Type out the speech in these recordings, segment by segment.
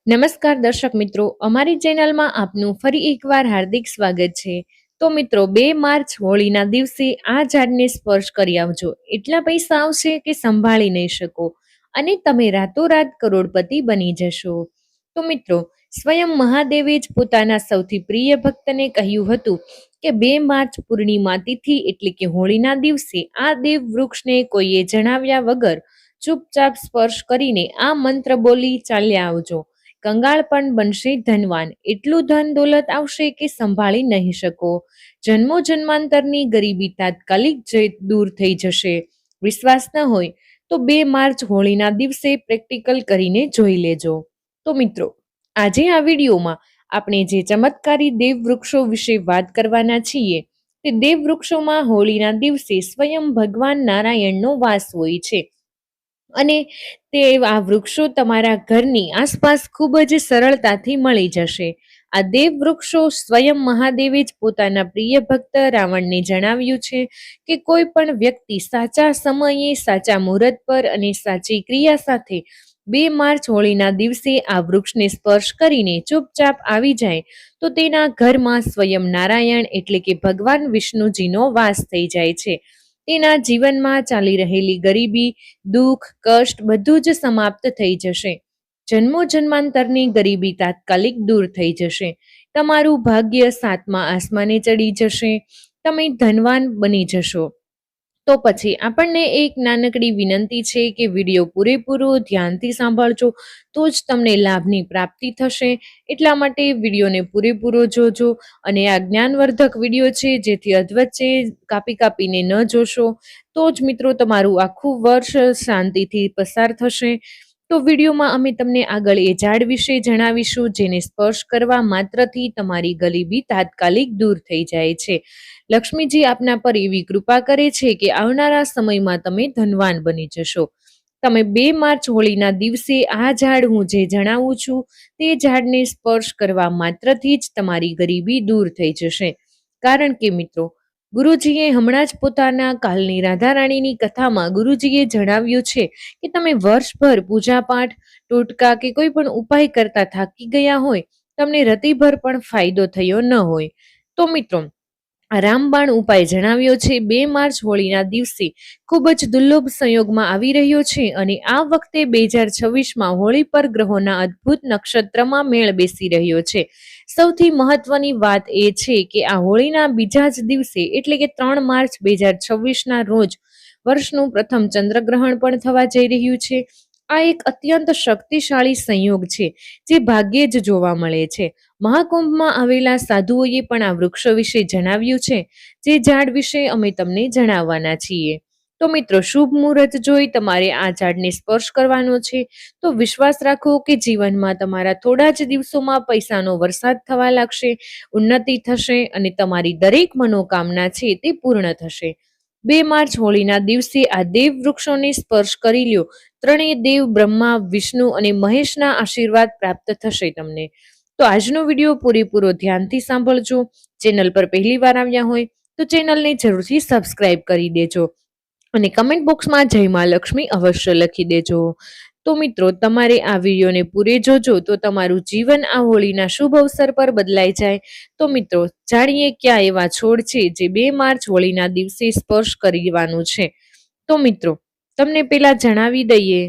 નમસ્કાર દર્શક મિત્રો, અમારી ચેનલમાં આપનું ફરી એકવાર હાર્દિક સ્વાગત છે. તો મિત્રો, 2 માર્ચ હોળીના દિવસે આ ઝાડને સ્પર્શ કરી આવજો. એટલા પૈસા આવશે કે સંભાળી નહીં શકો અને તમે રાતોરાત કરોડપતિ બની જશો. તો મિત્રો, સ્વયં મહાદેવે જ પોતાના સૌથી પ્રિય ભક્તને કહ્યું હતું કે 2 માર્ચ પૂર્ણિમા તિથિ એટલે કે હોળીના દિવસે આ દેવ વૃક્ષને કોઈએ જણાવ્યા વગર ચૂપચાપ સ્પર્શ કરીને આ મંત્ર બોલી ચાલ્યા આવજો. કંગાળ પણ બનશે ધનવાન. એટલું ધન દોલત આવશે કે સંભાળી નહીં શકો. જન્મો જન્માંતરની ગરીબી તાત્કાલિક દૂર થઈ જશે. વિશ્વાસ ન હોય તો 2 માર્ચ હોળીના દિવસે પ્રેક્ટિકલ કરીને જોઈ લેજો. તો મિત્રો, આજે આ વિડીયોમાં આપણે જે ચમત્કારી દેવ વૃક્ષો વિશે વાત કરવાના છીએ તે દેવ વૃક્ષોમાં હોળીના દિવસે સ્વયં ભગવાન નારાયણનો વાસ હોય છે અને તે આ વૃક્ષો તમારા ઘરની આસપાસ ખૂબ જ સરળતાથી મળી જશે. આ દેવ વૃક્ષો સ્વયં મહાદેવે જ પોતાના પ્રિય ભક્ત રાવણને જણાવ્યું છે કે કોઈ પણ વ્યક્તિ સાચા સમયે, સાચા મુહૂર્ત પર અને સાચી ક્રિયા સાથે 2 માર્ચ હોળીના દિવસે આ વૃક્ષને સ્પર્શ કરીને ચૂપચાપ આવી જાય તો તેના ઘરમાં સ્વયં નારાયણ એટલે કે ભગવાન વિષ્ણુજીનો વાસ થઈ જાય છે. તેના જીવનમાં ચાલી રહેલી ગરીબી, દુઃખ, કષ્ટ બધું જ સમાપ્ત થઈ જશે. જન્મો જન્માંતરની ગરીબી તાત્કાલિક દૂર થઈ જશે. તમારું ભાગ્ય 7મા આસમાને ચડી જશે. તમે ધનવાન બની જશો. તો પછી આપણને એક નાનકડી વિનંતી છે કે વિડીયો પૂરેપૂરો ધ્યાનથી સાંભળજો તો જ તમને લાભની પ્રાપ્તિ થશે. એટલા માટે વિડીયોને પૂરેપૂરો જોજો અને આ જ્ઞાનવર્ધક વિડીયો છે, જેથી અધવચ્ચે કાપીને ન જોશો તો જ મિત્રો તમારું આખું વર્ષ શાંતિથી પસાર થશે. તો વિડીયોમાં અમે તમને આગળ એ ઝાડ વિશે જણાવીશું જેને સ્પર્શ કરવા માત્રથી તમારી ગરીબી તાત્કાલિક દૂર થઈ જાય છે. લક્ષ્મીજી આપના પર એવી કૃપા કરે છે કે આવનારા સમયમાં તમે ધનવાન બની જશો. તમે 2 માર્ચ હોળીના દિવસે આ ઝાડ હું જે જણાવું છું તે ઝાડને સ્પર્શ કરવા માત્રથી જ તમારી ગરીબી દૂર થઈ જશે. કારણ કે મિત્રો, ગુરુજીએ હમણાં જ પોતાના કાલની રાધારાણીની કથામાં ગુરુજીએ જણાવ્યું છે કે તમે વર્ષભર પૂજાપાઠ, ટોટકા કે કોઈ પણ ઉપાય કરતા થાકી ગયા હોય, તમને રતિભર પણ ફાયદો થયો ન હોય. તો મિત્રો, રામબાણ ઉપાય જણાવ્યો છે 2 માર્ચ હોળીના દિવસે ખૂબ જ દુર્લભ સંયોગમાં આવી રહ્યો છે અને આ વખતે 2026માં હોળી પર ગ્રહોના અદ્ભુત નક્ષત્રમાં મેળ બેસી રહ્યો છે. સૌથી મહત્વની વાત એ છે કે આ હોળીના બીજા જ દિવસે એટલે કે 3 માર્ચ 2026ના રોજ વર્ષનું પ્રથમ ચંદ્રગ્રહણ પણ થવા જઈ રહ્યું છે. આ એક અત્યંત શક્તિશાળી સંયોગ છે જે ભાગ્યે જ જોવા મળે છે. મહાકુંભમાં આવેલા સાધુઓએ પણ આ વૃક્ષો વિશે જણાવ્યું છે, જે ઝાડ વિશે અમે તમને જણાવવાના છીએ. તો મિત્રો, શુભ મુહૂર્ત જોઈ તમારે આ ઝાડને સ્પર્શ કરવાનો છે. તો વિશ્વાસ રાખો કે જીવનમાં તમારા થોડા જ દિવસોમાં પૈસાનો વરસાદ થવા લાગશે, ઉન્નતિ થશે અને તમારી દરેક મનોકામના છે તે પૂર્ણ થશે. 2 માર્ચ હોળીના દિવસે આ દેવ વૃક્ષોને સ્પર્શ કરી લ્યો. ત્રણેય દેવ બ્રહ્મા, વિષ્ણુ અને મહેશના આશીર્વાદ પ્રાપ્ત થશે તમને. તો આજનો વિડીયો પૂરેપૂરો ધ્યાનથી સાંભળજો. ચેનલ પર પહેલી વાર આવ્યા હોય તો ચેનલને જરૂરથી સબસ્ક્રાઇબ કરી દેજો અને કમેન્ટ બોક્સમાં જય મા લક્ષ્મી અવશ્ય લખી દેજો. તો મિત્રો, તમારે આ વિડીયોને પૂરે જોજો તો તમારું જીવન આ હોળીના શુભ અવસર પર બદલાઈ જાય. તો મિત્રો, જાણીએ ક્યાં એવા છોડ છે જે 2 માર્ચ હોળીના દિવસે સ્પર્શ કરવાનું છે. તો મિત્રો, તમને પેલા જણાવી દઈએ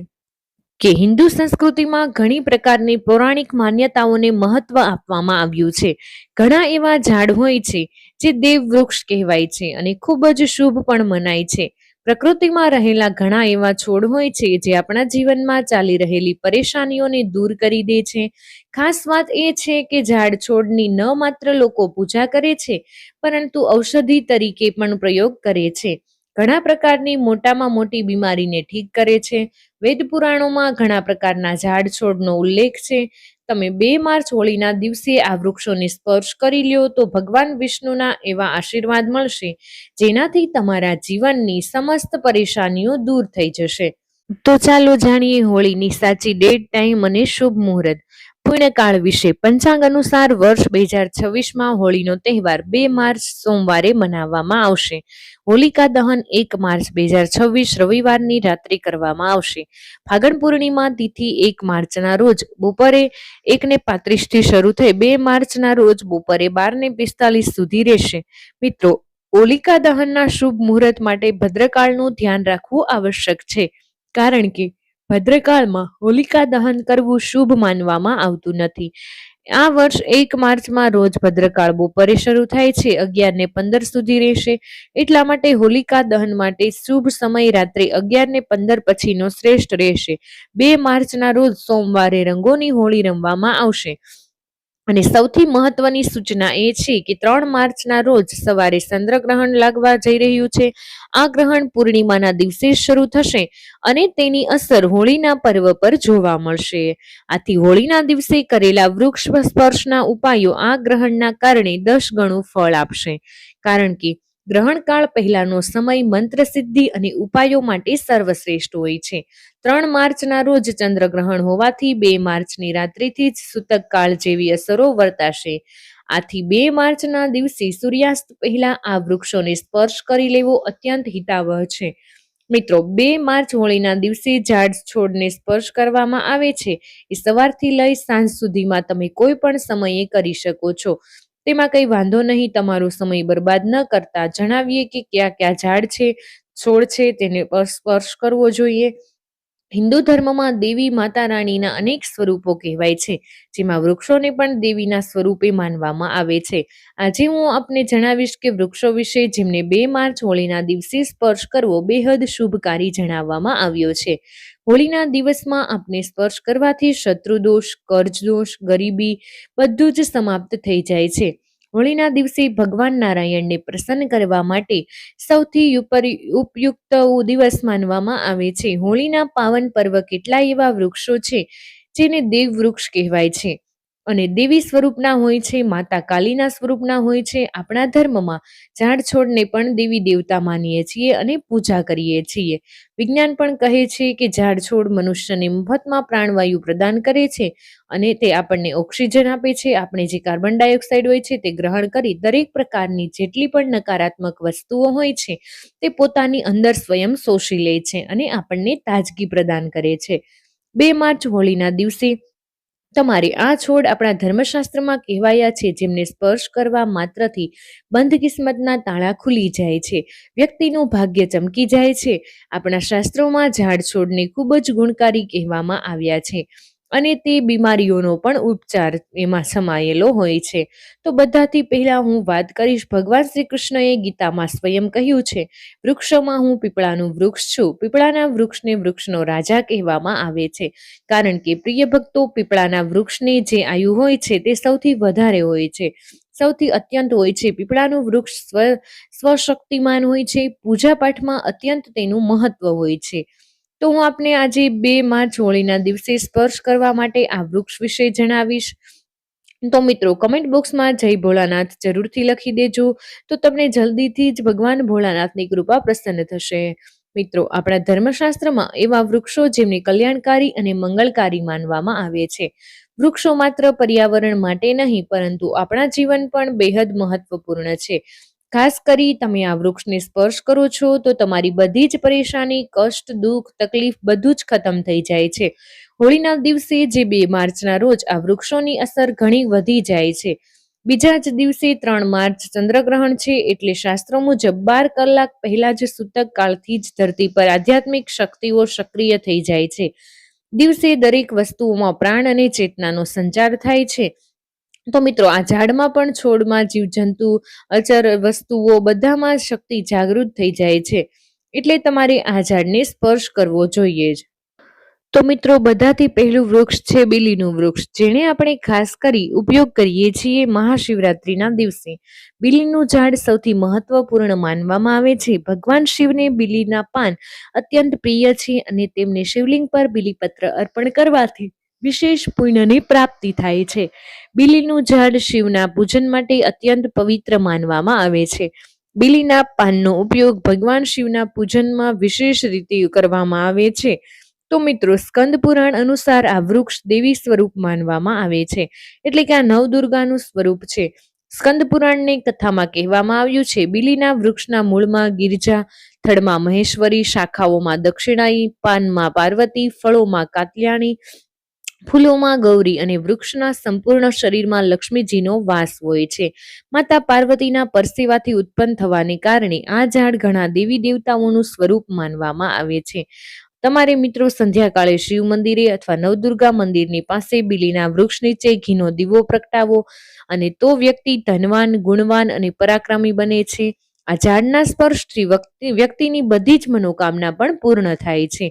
કે હિન્દુ સંસ્કૃતિમાં ઘણી પ્રકારની પૌરાણિક માન્યતાઓને મહત્વ આપવામાં આવ્યું છે. ઘણા એવા ઝાડ હોય છે જે દેવ વૃક્ષ કહેવાય છે અને ખૂબ જ શુભ પણ મનાય છે. પ્રકૃતિમાં રહેલા ઘણા એવા છોડ હોય છે જે આપણા જીવનમાં ચાલી રહેલી પરેશાનીઓને દૂર કરી દે છે. ખાસ વાત એ છે કે ઝાડ છોડની ન માત્ર લોકો પૂજા કરે છે, પરંતુ ઔષધિ તરીકે પણ પ્રયોગ કરે છે. ઘણા પ્રકારની મોટામાં મોટી બીમારીને ઠીક કરે છે. વેદ પુરાણોમાં ઘણા પ્રકારના ઝાડ છોડનો ઉલ્લેખ છે. તમે 2 માર્ચ હોળીના દિવસે આ વૃક્ષોને સ્પર્શ કરી લ્યો તો ભગવાન વિષ્ણુના એવા આશીર્વાદ મળશે જેનાથી તમારા જીવનની સમસ્ત પરેશાનીઓ દૂર થઈ જશે. તો ચાલો જાણીએ હોળીની સાચી ડેટ, ટાઈમ અને શુભ મુહૂર્ત. પુણ્યકાળ વિશે. પંચાંગ અનુસાર વર્ષ 2026માં હોળીનો તહેવાર 2 માર્ચ સોમવારે મનાવવામાં આવશે. હોલિકા દહન 1 માર્ચ 2026 રવિવારની રાત્રે કરવામાં આવશે. ફાગણ પૂર્ણિમા તિથિ 1 માર્ચના રોજ બપોરે 1:35 થી શરૂ થઈ 2 માર્ચના રોજ બપોરે 12:45 સુધી રહેશે. મિત્રો, હોલિકા દહનના શુભ મુહૂર્ત માટે ભદ્રકાળનું ધ્યાન રાખવું આવશ્યક છે, કારણ કે ભદ્રકાળમાં હોલિકા દહન કરવું શુભ માનવામાં આવતું નથી. આ વર્ષ 1 માર્ચમાં રોજ ભદ્રકાળ બપોરે શરૂ થાય છે, 11:15 સુધી રહેશે. એટલા માટે હોલિકા દહન માટે શુભ સમય રાત્રે 11:15 પછીનો શ્રેષ્ઠ રહેશે. 2 માર્ચના રોજ સોમવારે રંગોની હોળી રમવામાં આવશે. અને સૌથી મહત્વની સૂચના એ છે કે 3 માર્ચના રોજ સવારે ચંદ્રગ્રહણ લાગવા જઈ રહ્યું છે. આ ગ્રહણ પૂર્ણિમાના દિવસે શરૂ થશે અને તેની અસર હોળીના પર્વ પર જોવા મળશે. આથી હોળીના દિવસે કરેલા વૃક્ષ સ્પર્શના ઉપાયો આ ગ્રહણના કારણે 10 ગણું ફળ આપશે. કારણ કે ગ્રહણકાળ પહેલાનો સમય મંત્ર સિદ્ધિ અને ઉપાયો માટે સર્વશ્રેષ્ઠ હોય છે. 3 માર્ચના રોજ ચંદ્રગ્રહણ હોવાથી 2 માર્ચની રાત્રિથી જ સૂતક કાળ જેવી અસરો વર્તાશે. આથી 2 માર્ચના દિવસે સૂર્યાસ્ત પહેલા આ વૃક્ષોને સ્પર્શ કરી લેવો અત્યંત હિતાવહ છે. મિત્રો, 2 માર્ચ હોળીના દિવસે ઝાડ છોડને સ્પર્શ કરવામાં આવે છે એ સવારથી લઈ સાંજ સુધીમાં તમે કોઈ પણ સમયે કરી શકો છો. તેમાં કંઈ વાંધો નહીં. તમારો સમય બરબાદ ન કરતા જણાવીએ કે કયા કયા ઝાડ છે, છોડ છે તેને સ્પર્શ કરવો જોઈએ. હિન્દુ ધર્મમાં દેવી માતા રાણીના અનેક સ્વરૂપો કહેવાય છે, જેમાં વૃક્ષોને પણ દેવીના સ્વરૂપે માનવામાં આવે છે. આજે હું આપને જણાવીશ કે વૃક્ષો વિશે જેમને 2 માર્ચ હોળીના દિવસે સ્પર્શ કરવો બેહદ શુભકારી જણાવવામાં આવ્યો છે. હોળીના દિવસમાં આપને સ્પર્શ કરવાથી શત્રુદોષ, કર્જદોષ, ગરીબી બધું જ સમાપ્ત થઈ જાય છે. હોળીના દિવસે ભગવાન નારાયણને પ્રસન્ન કરવા માટે સૌથી ઉપયુક્ત દિવસ માનવામાં આવે છે. હોળીના પાવન પર્વ કેટલાય એવા વૃક્ષો છે જેને દેવ વૃક્ષ કહેવાય છે અને દેવી સ્વરૂપના હોય છે, માતા કાલીના સ્વરૂપના હોય છે. આપણા ધર્મમાં ઝાડ છોડને પણ દેવી દેવતા માનીએ છીએ અને પૂજા કરીએ છીએ. વિજ્ઞાન પણ કહે છે કે ઝાડ છોડ મનુષ્યને મફતમાં પ્રાણવાયુ પ્રદાન કરે છે અને તે આપણને ઓક્સિજન આપે છે. આપણે જે કાર્બન ડાયોક્સાઇડ હોય છે તે ગ્રહણ કરી દરેક પ્રકારની જેટલી પણ નકારાત્મક વસ્તુઓ હોય છે તે પોતાની અંદર સ્વયં શોષી લે છે અને આપણને તાજગી પ્રદાન કરે છે. 2 માર્ચ હોળીના દિવસે તમારે આ છોડ આપણા ધર્મશાસ્ત્રમાં કહેવાયા છે, જેમને સ્પર્શ કરવા માત્રથી બંધ કિસ્મતના તાળા ખુલી જાય છે, વ્યક્તિનું ભાગ્ય ચમકી જાય છે. આપણા શાસ્ત્રોમાં ઝાડ છોડને ખૂબ જ ગુણકારી કહેવામાં આવ્યા છે અને તે બીમારીઓનો પણ ઉપચાર એમાં સમાયેલો હોય છે. તો બધાથી પહેલા હું વાત કરીશ, ભગવાન શ્રી કૃષ્ણએ ગીતામાં સ્વયં કહ્યું છે, વૃક્ષોમાં હું પીપળાનું વૃક્ષ છું. પીપળાના વૃક્ષને વૃક્ષનો રાજા કહેવામાં આવે છે, કારણ કે પ્રિય ભક્તો, પીપળાના વૃક્ષને જે આયુ હોય છે તે સૌથી વધારે હોય છે, સૌથી અત્યંત હોય છે. પીપળાનું વૃક્ષ સ્વશક્તિમાન હોય છે. પૂજા પાઠમાં અત્યંત તેનું મહત્વ હોય છે. તો હું આપને આજે 2 માર્ચ હોળીના દિવસે સ્પર્શ કરવા માટે આ વૃક્ષ વિશે જણાવીશ. તો મિત્રો, કમેન્ટ બોક્સમાં જય ભોળાનાથ જરૂરથી લખી દેજો, તો તમને જલ્દીથી જ ભગવાન ભોળાનાથની કૃપા પ્રસન્ન થશે. મિત્રો, આપણા ધર્મશાસ્ત્રમાં એવા વૃક્ષો જેમને કલ્યાણકારી અને મંગળકારી માનવામાં આવે છે. વૃક્ષો માત્ર પર્યાવરણ માટે નહીં, પરંતુ આપણા જીવન પણ બેહદ મહત્વપૂર્ણ છે. ખાસ કરી તમે આ વૃક્ષને સ્પર્શ કરો છો તો તમારી બધી જ પરેશાની, કષ્ટ, દુઃખ, તકલીફ બધું જ ખતમ થઈ જાય છે. હોળીના દિવસે જે 2 માર્ચના રોજ આ વૃક્ષોની અસર ઘણી વધી જાય છે. બીજા જ દિવસે 3 માર્ચ ચંદ્રગ્રહણ છે, એટલે શાસ્ત્રો મુજબ 12 કલાક પહેલા જ સૂતક કાળથી જ ધરતી પર આધ્યાત્મિક શક્તિઓ સક્રિય થઈ જાય છે. દિવસે દરેક વસ્તુઓમાં પ્રાણ અને ચેતનાનો સંચાર થાય છે. તો મિત્રો, આ ઝાડમાં પણ, છોડમાં, જીવજંતુ, અચર વસ્તુઓ બધામાં શક્તિ જાગૃત થઈ જાય છે. એટલે તમારે આ ઝાડને સ્પર્શ કરવો જોઈએ જ. તો મિત્રો, બધાથી પહેલું વૃક્ષ છે બીલીનું વૃક્ષ, જેને આપણે ખાસ કરી ઉપયોગ કરીએ છીએ મહાશિવરાત્રિના દિવસે. બીલીનું ઝાડ સૌથી મહત્વપૂર્ણ માનવામાં આવે છે. ભગવાન શિવને બીલીના પાન અત્યંત પ્રિય છે અને તેમને શિવલિંગ પર બીલીપત્ર અર્પણ કરવાથી વિશેષ પુણ્યની પ્રાપ્તિ થાય છે. બીલીનું ઝાડ શિવના પૂજન માટે અત્યંત પવિત્ર માનવામાં આવે છે. બીલીના પાનનો ઉપયોગ ભગવાન શિવના પૂજનમાં વિશેષ રીતે કરવામાં આવે છે. તો મિત્રો, સ્કંદ પુરાણ અનુસાર આ વૃક્ષ દેવી સ્વરૂપ માનવામાં આવે છે, એટલે કે આ નવદુર્ગાનું સ્વરૂપ છે. સ્કંદ પુરાણની કથામાં કહેવામાં આવ્યું છે, બીલીના વૃક્ષના મૂળમાં ગિરજા, થડમાં મહેશ્વરી, શાખાઓમાં દક્ષિણાઈ, પાનમાં પાર્વતી, ફળોમાં કાત્યાયની, ફૂલોમાં ગૌરી અને વૃક્ષના સંપૂર્ણ શરીરમાં લક્ષ્મીજીનો વાસ હોય છે. માતા પાર્વતીના પરસેવાથી ઉત્પન્ન થવાને કારણે આ ઝાડ ઘણા દેવી દેવતાઓનું સ્વરૂપ માનવામાં આવે છે. તમારે મિત્રો સંધ્યાકાળે શિવ મંદિરે અથવા નવદુર્ગા મંદિરની પાસે બીલીના વૃક્ષ નીચે ઘીનો દીવો પ્રગટાવો અને તો વ્યક્તિ ધનવાન, ગુણવાન અને પરાક્રમી બને છે. આ ઝાડના સ્પર્શથી વ્યક્તિની બધી જ મનોકામના પણ પૂર્ણ થાય છે.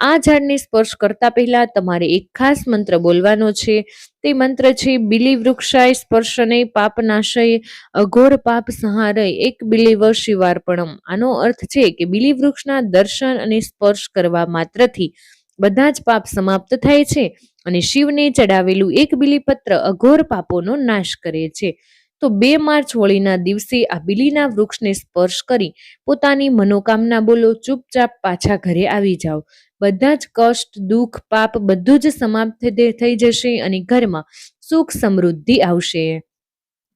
આ ઝાડને સ્પર્શ કરતા પહેલા તમારે એક ખાસ મંત્ર બોલવાનો છે. તે મંત્ર છે, બીલી વૃક્ષાય સ્પર્શને પાપનાશય અઘોર પાપ સંહારય એક બિલીવ શિવાર્પણમ. આનો અર્થ છે કે બીલી વૃક્ષના દર્શન અને સ્પર્શ કરવા માત્રથી બધા જ પાપ સમાપ્ત થાય છે અને શિવને ચડાવેલું એક બીલીપત્ર અઘોર પાપોનો નાશ કરે છે. તો 2 માર્ચ હોળીના દિવસે આ બીલીના વૃક્ષને સ્પર્શ કરી પોતાની મનોકામના બોલો, ચૂપચાપ પાછા ઘરે આવી જાઓ. બધા જ કષ્ટ, દુઃખ, પાપ બધું જ સમાપ્ત થઈ જશે અને ઘરમાં સુખ સમૃદ્ધિ આવશે.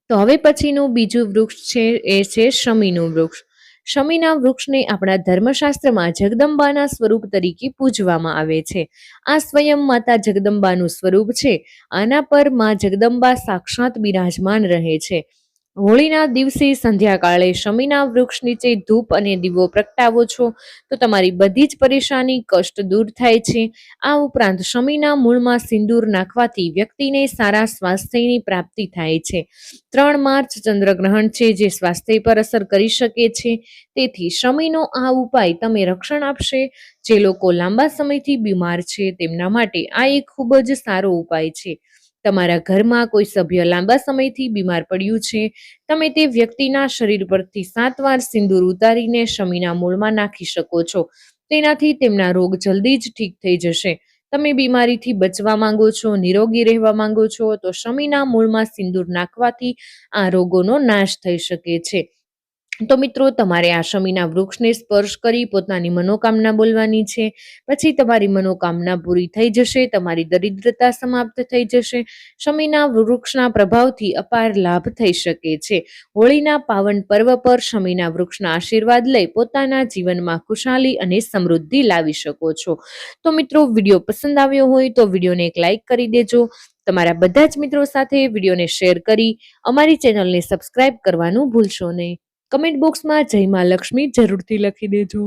તો હવે પછીનું બીજું વૃક્ષ છે એ છે શમીનું વૃક્ષ. શમીના વૃક્ષને આપણા ધર્મશાસ્ત્રમાં જગદંબાના સ્વરૂપ તરીકે પૂજવામાં આવે છે. આ સ્વયં માતા જગદંબાનું સ્વરૂપ છે. આના પર માં જગદંબા સાક્ષાત બિરાજમાન રહે છે. હોળીના દિવસે સંધ્યાકાળે શમીના વૃક્ષ નીચે ધૂપ અને દીવો પ્રગટાવો છો તો તમારી બધી જ પરેશાની, કષ્ટ દૂર થાય છે. આ ઉપરાંત શમીના મૂળમાં સિંદૂર નાખવાથી વ્યક્તિને સારા સ્વાસ્થ્યની પ્રાપ્તિ થાય છે. 3 માર્ચ ચંદ્રગ્રહણ છે જે સ્વાસ્થ્ય પર અસર કરી શકે છે. તેથી શમીનો આ ઉપાય તમે રક્ષણ આપશે. જે લોકો લાંબા સમયથી બીમાર છે તેમના માટે આ એક ખૂબ જ સારો ઉપાય છે. તમારા ઘરમાં કોઈ સભ્ય લાંબા સમયથી બીમાર પડ્યું છે, તમે તે વ્યક્તિના શરીર પરથી 7 વાર સિંદૂર ઉતારીને શમીના મૂળમાં નાખી શકો છો. તેનાથી તેમના રોગ જલ્દી જ ઠીક થઈ જશે. તમે બીમારીથી બચવા માંગો છો, નિરોગી રહેવા માંગો છો તો શમીના મૂળમાં સિંદૂર નાખવાથી આ રોગોનો નાશ થઈ શકે છે. તો મિત્રો તમારે આ શમીના વૃક્ષને સ્પર્શ કરી પોતાની મનોકામના બોલવાની છે. પછી તમારી મનોકામના પૂરી થઈ જશે, તમારી દરિદ્રતા સમાપ્ત થઈ જશે. શમીના વૃક્ષના પ્રભાવથી અપાર લાભ થઈ શકે છે. હોળીના પાવન પર્વ પર શમીના વૃક્ષના આશીર્વાદ લઈ પોતાના જીવનમાં ખુશાલી અને સમૃદ્ધિ લાવી શકો છો. તો મિત્રો વિડીયો પસંદ આવ્યો હોય તો વિડીયોને એક લાઈક કરી દેજો. તમારા બધા જ મિત્રો સાથે વિડીયોને શેર કરી અમારી ચેનલને સબસ્ક્રાઇબ કરવાનું ભૂલશો નહીં. કમેન્ટ બોક્સમાં જય મા લક્ષ્મી જરૂરથી લખી દેજો.